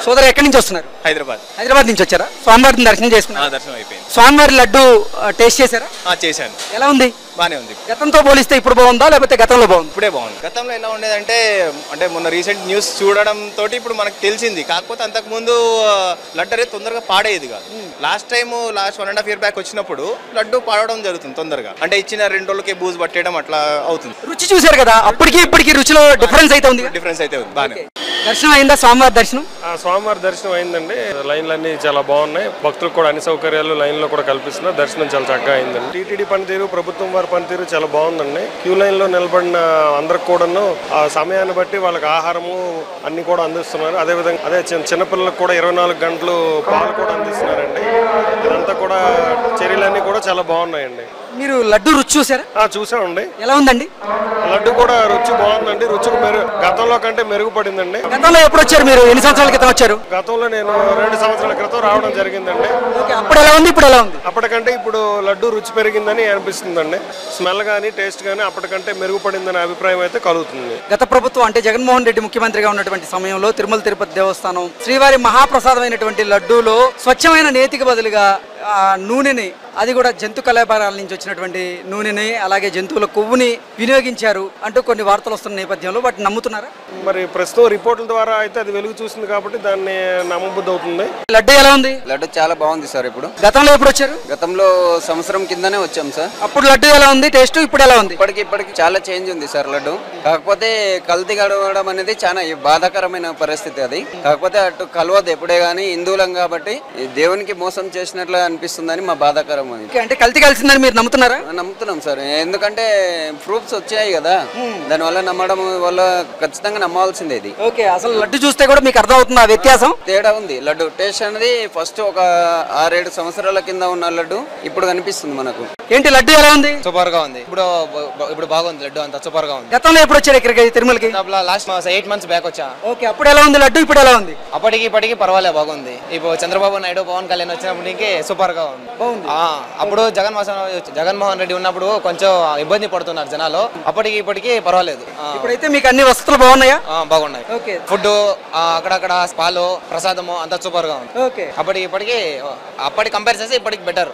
సోదరు ఎక్కడి నుంచి వస్తున్నారు? హైదరాబాద్ నుంచి వచ్చారా? స్వామివారిని దర్శనం చేసుకున్నారు? దర్శనం అయిపోయింది. స్వామివారి లడ్డు టేస్ట్ చేశారా? చేశాను. ఎలా ఉంది? బానే ఉంది. గతంతో పోలిస్తే ఇప్పుడు బాగుందా లేకపోతే గతంలో బాగుంది? ఇప్పుడే బాగుంది. గతంలో ఎలా ఉండేదంటే అంటే మొన్న రీసెంట్ న్యూస్ చూడడం తోటి ఇప్పుడు మనకు తెలిసింది. కాకపోతే అంతకు ముందు లడ్డు అనేది తొందరగా పాడేది కాదు. లాస్ట్ 1.5 year బ్యాక్ వచ్చినప్పుడు లడ్డు పాడడం జరుగుతుంది తొందరగా. అంటే ఇచ్చిన 2 రోజులకే బూజు పట్టేయడం అట్లా అవుతుంది. రుచి చూశారు కదా, అప్పటికి ఇప్పటికి రుచిలో డిఫరెన్స్ అయితే ఉంది. డిఫరెన్స్ అయితే ఉంది. బానే. దర్శనం అయిందా? స్వామివారి దర్శనం? స్వామివారి దర్శనం అయిందండి. లైన్లు అన్ని చాలా బాగున్నాయి. భక్తులకు కూడా అన్ని సౌకర్యాలు లైన్ లో కూడా కల్పిస్తున్నారు. దర్శనం చాలా చక్కగా అయిందండి. టీటీడీ పనితీరు, ప్రభుత్వం వారి పనితీరు చాలా బాగుందండి. క్యూ లైన్ లో నిలబడిన అందరికి కూడాను ఆ సమయాన్ని బట్టి వాళ్ళకి ఆహారము అన్ని కూడా అందిస్తున్నారు. అదేవిధంగా చిన్నపిల్లలకు కూడా 24 గంటలు పాలు కూడా అందిస్తున్నారండి. ఇదంతా కూడా చర్యలన్నీ కూడా చాలా బాగున్నాయండి. మీరు లడ్డు రుచి చూసారా? చూసామండి. ఎలా ఉందండి? లడ్డు కూడా రుచి బాగుందండి. రుచికి గతంలో కంటే మెరుగుపడిందండి. గతంలో ఎప్పుడు వచ్చారు మీరు? ఎన్ని సంవత్సరాల క్రితం వచ్చారు? గతంలో నేను 2 సంవత్సరాల క్రితం రావడం జరిగిందండి. అప్పుడు ఎలా ఉంది, ఇప్పుడు ఎలా ఉంది? అప్పటికంటే ఇప్పుడు లడ్డు రుచి పెరిగిందని అనిపిస్తుందండి. స్మెల్ గానీ టేస్ట్ గానీ అప్పటికంటే మెరుగుపడిందనే అభిప్రాయం అయితే కలుగుతుంది. గత ప్రభుత్వం అంటే జగన్మోహన్ రెడ్డి ముఖ్యమంత్రిగా ఉన్నటువంటి సమయంలో తిరుమల తిరుపతి దేవస్థానం శ్రీవారి మహాప్రసాదమైనటువంటి లడ్డూలో స్వచ్ఛమైన నేతికి బదులుగా నూనెని, అది కూడా జంతు కళాపారాల నుంచి వచ్చినటువంటి నూనెని, అలాగే జంతువుల కొవ్వుని వినియోగించారు అంటూ కొన్ని వార్తలు వస్తున్న నేపథ్యంలో వాటిని నమ్ముతున్నారా? మరి ప్రస్తుతం రిపోర్టుల ద్వారా అయితే అది వెలుగు చూసింది కాబట్టి దాన్ని నమ్మబుద్ధి అవుతుంది. లడ్డు ఎలా ఉంది? లడ్డు చాలా బాగుంది సార్. ఇప్పుడు గతంలో ఎప్పుడు వచ్చారు? గతంలో సంవత్సరం కిందనే వచ్చాం సార్. అప్పుడు లడ్డు ఎలా ఉంది టేస్ట్, ఇప్పుడు ఎలా ఉంది? ఇప్పటికి చాలా చేంజ్ ఉంది సార్ లడ్డు. కాకపోతే కల్తీ గడవడం అనేది చాలా బాధాకరమైన పరిస్థితి. అది కాకపోతే అటు కలవదు ఎప్పుడే గానీ, హిందువులం కాబట్టి దేవునికి మోసం చేసినట్లు అనిపిస్తుందని మా బాధాకరం. అంటే కల్తీ కలిసిందని మీరు నమ్ముతున్నారా? నమ్ముతున్నాం సార్. ఎందుకంటే ప్రూఫ్స్ వచ్చాయి కదా, దాని వల్ల నమ్మడం వల్ల ఖచ్చితంగా నమ్మాల్సిందే ఇది. ఓకే, అసలు లడ్డు చూస్తే కూడా మీకు అర్థం అవుతుంది ఆ వ్యత్యాసం? తేడా ఉంది. లడ్డు టేస్ట్ అనేది ఫస్ట్ ఒక 6-7 సంవత్సరాల కింద ఉన్న లడ్డు ఇప్పుడు కనిపిస్తుంది మనకు. ఏంటి లడ్డు ఎలా ఉంది? సూపర్ గా ఉంది. ఇప్పుడు బాగుంది లడ్డు, అంతా సూపర్ గా ఉంది. గతంలో ఎప్పుడు వచ్చారు ఇక్కడికి తిరుమలకి? లాస్ట్ 8 months బ్యాక్ వచ్చా. ఓకే, అప్పుడు ఎలా ఉంది లడ్డు, ఇప్పుడు ఎలా ఉంది? అప్పటికి ఇప్పటికి పర్వాలే, బాగుంది. ఇప్పుడు చంద్రబాబు నాయుడు, పవన్ కళ్యాణ్ వచ్చినప్పటికి సూపర్ గా ఉంది. అప్పుడు జగన్మోహన్ రెడ్డి ఉన్నప్పుడు కొంచెం ఇబ్బంది పడుతున్నారు జనాలు. అప్పటికి ఇప్పటికి పర్వాలేదు. ఇప్పుడైతే మీకు అన్ని వసతులు బాగున్నాయా? బాగున్నాయి. ఫుడ్ అక్కడక్కడ పాలు, ప్రసాదము అంతా సూపర్ గా ఉంది. అప్పటికి ఇప్పటికి అప్పటికి కంపేర్ చేస్తే ఇప్పటికి బెటర్.